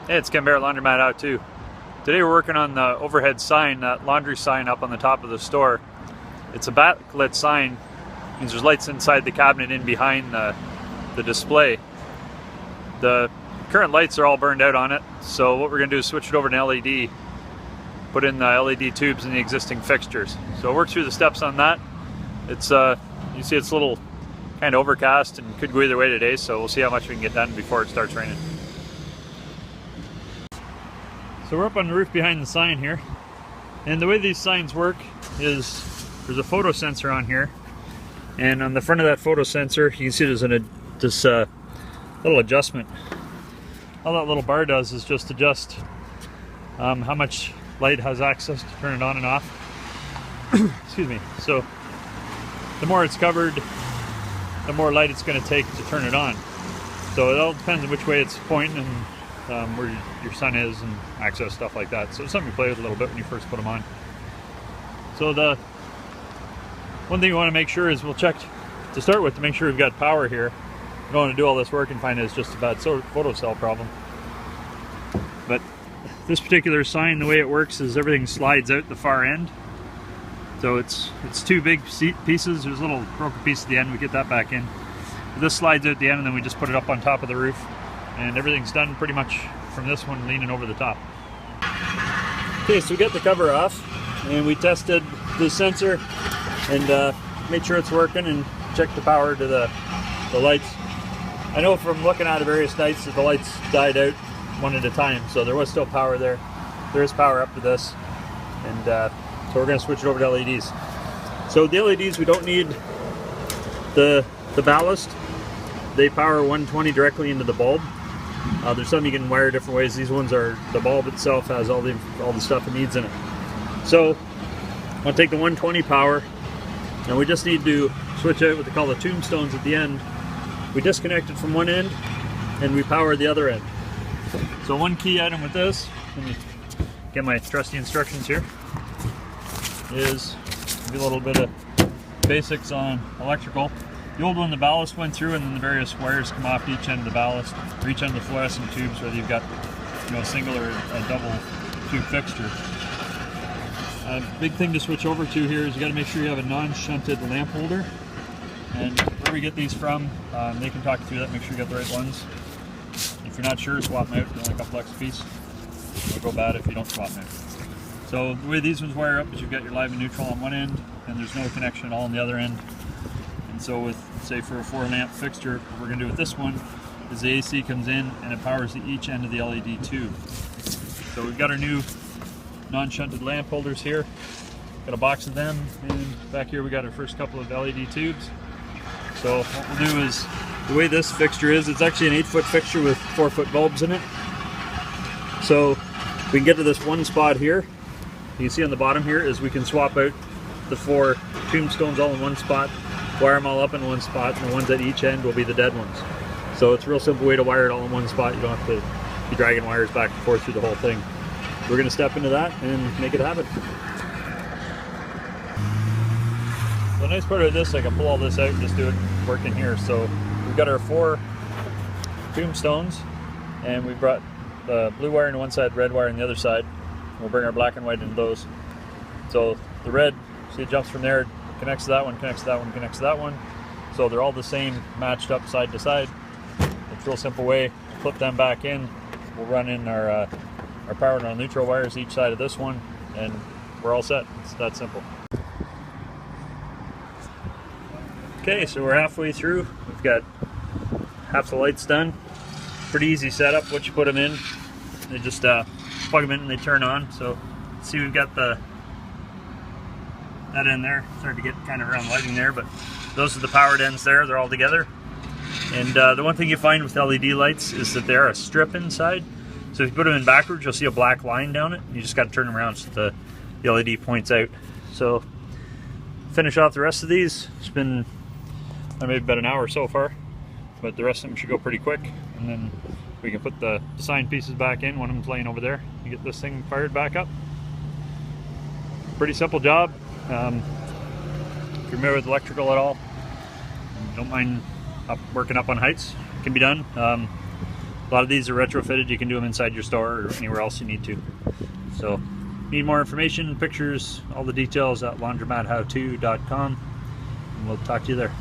Hey, it's Ken Bear, Laundromat out too. Today we're working on the overhead sign, that laundry sign up on the top of the store. It's a backlit sign, means there's lights inside the cabinet in behind the display. The current lights are all burned out on it, so what we're going to do is switch it over to LED, put in the LED tubes in the existing fixtures. So we'll work through the steps on that. It's you see it's a little kind of overcast and could go either way today, so we'll see how much we can get done before it starts raining. So we're up on the roof behind the sign here, and the way these signs work is there's a photo sensor on here, and on the front of that photo sensor you can see there's this little adjustment. All that little bar does is just adjust how much light has access to turn it on and off. Excuse me. So the more it's covered, the more light it's going to take to turn it on. So it all depends on which way it's pointing and where your sun is and access, stuff like that. So it's something you play with a little bit when you first put them on. So the one thing you want to make sure is we'll check to start with to make sure we've got power here. You don't want to do all this work and find it's just a bad photo cell problem. But this particular sign, the way it works is everything slides out the far end. So it's two big pieces. There's a little broken piece at the end. We get that back in. This slides out the end, and then we just put it up on top of the roof. And everything's done pretty much from this one leaning over the top. Okay, so we got the cover off, and we tested the sensor and made sure it's working and checked the power to the lights. I know from looking at it various nights that the lights died out one at a time, so there was still power there. There is power up to this, and so we're going to switch it over to LEDs. So the LEDs, we don't need the ballast. They power 120 directly into the bulb. There's some you can wire different ways. These ones are, the bulb itself has all the stuff it needs in it. So I'll take the 120 power, and we just need to switch out what they call the tombstones at the end. We disconnect it from one end and we power the other end. So one key item with this, let me get my trusty instructions here, is a little bit of basics on electrical. The old one, the ballast went through, and then the various wires come off each end of the ballast, or each end of the fluorescent tubes, whether you've got a single or a double tube fixture. A big thing to switch over to here is you got to make sure you have a non-shunted lamp holder. And where we get these from, they can talk you through that, make sure you got the right ones. If you're not sure, swap them out. They're only a couple bucks a piece. It'll go bad if you don't swap them out. So the way these ones wire up is you've got your live and neutral on one end, and there's no connection at all on the other end. And so with, say, for a 4-lamp fixture, what we're going to do with this one is the AC comes in and it powers each end of the LED tube. So we've got our new non-shunted lamp holders here. Got a box of them, and back here we got our first couple of LED tubes. So what we'll do is, the way this fixture is, it's actually an 8-foot fixture with 4-foot bulbs in it. So we can get to this one spot here. You can see on the bottom here is we can swap out the 4 tombstones all in one spot, wire them all up in one spot, and the ones at each end will be the dead ones. So it's a real simple way to wire it all in one spot. You don't have to be dragging wires back and forth through the whole thing. We're going to step into that and make it happen. The nice part of this, I can pull all this out and just do it working here. So we've got our 4 tombstones, and we've brought the blue wire on one side, red wire on the other side. We'll bring our black and white into those. So the red, see, it jumps from there, connects to that one, connects to that one, connects to that one. So they're all the same, matched up side to side. It's a real simple way. Flip them back in. We'll run in our power and our neutral wires each side of this one, and we're all set. It's that simple. Okay, so we're halfway through. We've got half the lights done. Pretty easy setup. Once you put them in, they just plug them in and they turn on. So see, we've got that in there. It's hard to get kind of around lighting there, but those are the powered ends there. They're all together. And the one thing you find with LED lights is that they're a strip inside. So if you put them in backwards, you'll see a black line down it. You just got to turn them around so the LED points out. So finish off the rest of these. It's been maybe about an hour so far, but the rest of them should go pretty quick. And then we can put the sign pieces back in. One of them's laying over there. You get this thing fired back up. Pretty simple job. If you're familiar with electrical at all, don't mind working up on heights, it can be done. A lot of these are retrofitted. You can do them inside your store or anywhere else you need to. So, need more information, pictures, all the details at laundromathowto.com, and we'll talk to you there.